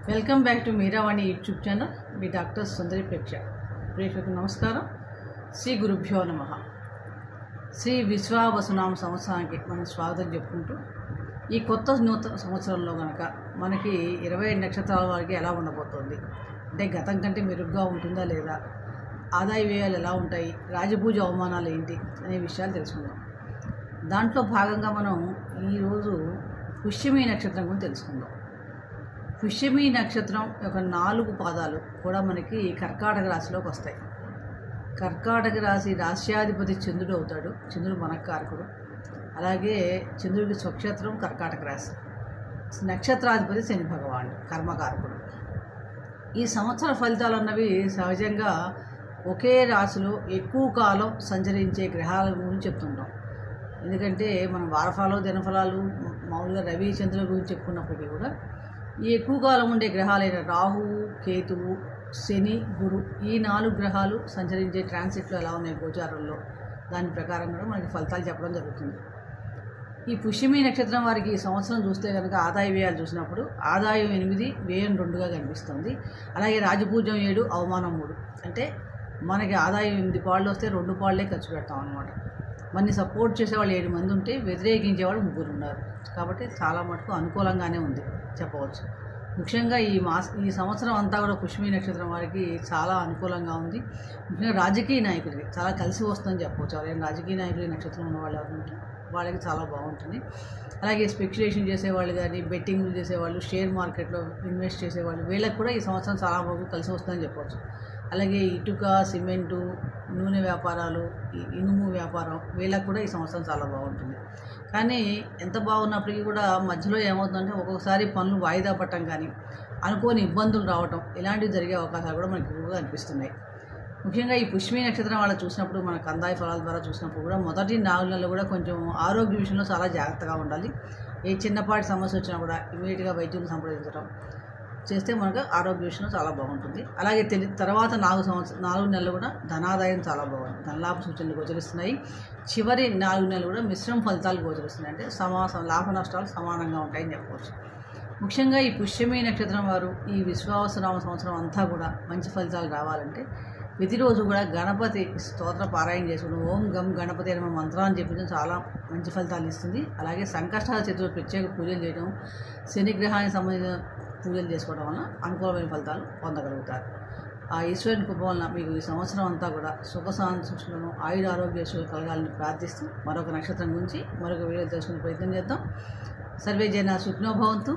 Welcome back to Meeravani YouTube channel. మీ doctor Sundari ప్రేక్షకు నమస్కారం. శ్రీ గురుభ్యో నమః. శ్రీ విశ్వావసునామ సంవత్సరానికి మనం స్వాగతం చెప్పుకుంటూ ఈ కొత్త నూతన సంవత్సరంలో కనుక మనకి 25 నక్షత్రాల వారికి ఎలా ఉండబోతోంది, అంటే గతం కంటే మెరుగ్గా ఉంటుందా లేదా, ఆదాయ వ్యయాలు ఎలా ఉంటాయి, రాజపూజ అవమానాలు ఏంటి అనే విషయాలు తెలుసుకుందాం. దాంట్లో భాగంగా మనం ఈరోజు పుష్యమి నక్షత్రం గురించి తెలుసుకుందాం. పుష్యమి నక్షత్రం యొక్క 4 పాదాలు కూడా మనకి కర్కాటక రాశిలోకి వస్తాయి. కర్కాటక రాశి రాశ్యాధిపతి చంద్రుడు అవుతాడు. చంద్రుడు మనకారకుడు. అలాగే చంద్రుడికి స్వక్షేత్రం కర్కాటక రాశి. నక్షత్రాధిపతి శని భగవానుడు కర్మకారకుడు. ఈ సంవత్సర ఫలితాలు అన్నవి సహజంగా ఒకే రాశిలో ఎక్కువ కాలం సంచరించే గ్రహాల గురించి చెప్తుంటాం. ఎందుకంటే మనం వారఫలాలు దినఫలాలు మామూలుగా రవి చంద్రుల గురించి చెప్పుకున్నప్పటికీ కూడా ఈ ఎక్కువ కాలం ఉండే గ్రహాలైన రాహువు, కేతువు, శని, గురు ఈ 4 గ్రహాలు సంచరించే ట్రాన్సిట్లు ఎలా ఉన్నాయి గోచారంలో, దాని ప్రకారం కూడా మనకి ఫలితాలు చెప్పడం జరుగుతుంది. ఈ పుష్యమి నక్షత్రం వారికి ఈ సంవత్సరం చూస్తే కనుక ఆదాయ వ్యయాలు చూసినప్పుడు ఆదాయం 8, వ్యయం 2గా కనిపిస్తుంది. అలాగే రాజపూజ్యం 7, అవమానం 3. అంటే మనకి ఆదాయం 8 పాళ్ళు వస్తే 2 పాళ్ళే ఖర్చు పెడతాం అనమాట. మనని సపోర్ట్ చేసేవాళ్ళు 7 మంది ఉంటే వ్యతిరేకించేవాళ్ళు 3 ఉన్నారు. కాబట్టి చాలా మటుకు అనుకూలంగానే ఉంది చెప్పవచ్చు. ముఖ్యంగా ఈ సంవత్సరం అంతా కూడా పుష్యమి నక్షత్రం వారికి చాలా అనుకూలంగా ఉంది. ముఖ్యంగా రాజకీయ నాయకులకి చాలా కలిసి వస్తుందని చెప్పవచ్చు. అలాగే రాజకీయ నాయకులు నక్షత్రం ఉన్న వాళ్ళు ఎవరు వాళ్ళకి చాలా బాగుంటుంది. అలాగే స్పెక్యులేషన్ చేసేవాళ్ళు కానీ, బెట్టింగ్లు చేసేవాళ్ళు, షేర్ మార్కెట్లో ఇన్వెస్ట్ చేసేవాళ్ళు, వీళ్ళకి కూడా ఈ సంవత్సరం చాలా బాగా కలిసి వస్తుందని చెప్పవచ్చు. అలాగే ఇటుక, సిమెంటు, నూనె వ్యాపారాలు, ఇనుము వ్యాపారం, వీళ్ళకి కూడా ఈ సంవత్సరం చాలా బాగుంటుంది. కానీ ఎంత బాగున్నప్పటికీ కూడా మధ్యలో ఏమవుతుందంటే ఒక్కొక్కసారి పనులు వాయిదా పట్టడం కానీ, అనుకోని ఇబ్బందులు రావటం, ఇలాంటివి జరిగే అవకాశాలు కూడా మనకి ఎక్కువగా అనిపిస్తున్నాయి. ముఖ్యంగా ఈ పుష్యమి నక్షత్రం వాళ్ళ చూసినప్పుడు, మన కందాయ ఫలాల ద్వారా చూసినప్పుడు కూడా మొదటి 4 నెలలు కూడా కొంచెం ఆరోగ్య విషయంలో చాలా జాగ్రత్తగా ఉండాలి. ఏ చిన్నపాటి సమస్య వచ్చినా కూడా ఇమీడియట్గా వైద్యులను సంప్రదించడం చేస్తే మనకు ఆరోగ్య విషయంలో చాలా బాగుంటుంది. అలాగే తర్వాత 4 నెలలు కూడా ధనాదాయం చాలా బాగుంది. ధనలాభ సూచనలు గోచరిస్తున్నాయి. చివరి 4 నెలలు కూడా మిశ్రమ ఫలితాలు గోచరిస్తున్నాయి. అంటే లాభ నష్టాలు సమానంగా ఉంటాయని చెప్పవచ్చు. ముఖ్యంగా ఈ పుష్యమి నక్షత్రం వారు ఈ విశ్వావసనామ సంవత్సరం అంతా కూడా మంచి ఫలితాలు రావాలంటే ప్రతిరోజు కూడా గణపతి స్తోత్ర పారాయణ చేసుకుని ఓం గం గణపతి అనే మంత్రాన్ని చెప్పించడం చాలా మంచి ఫలితాలు ఇస్తుంది. అలాగే సంకష్టాల చతుర్థి ప్రత్యేక పూజలు చేయడం, శనిగ్రహానికి సంబంధించిన పూజలు చేసుకోవడం వలన అనుకూలమైన ఫలితాలు పొందగలుగుతారు. ఆ ఈశ్వరుని కృప వలన మీకు ఈ సంవత్సరం అంతా కూడా సుఖ సంతోషాలను, ఆయుర ఆరోగ్యేశ్వరులు కలగాలని ప్రార్థిస్తూ మరొక నక్షత్రం గురించి మరొక వీడియో తెలుసుకునే ప్రయత్నం చేద్దాం. సర్వే జన సుఖినో భవంతు.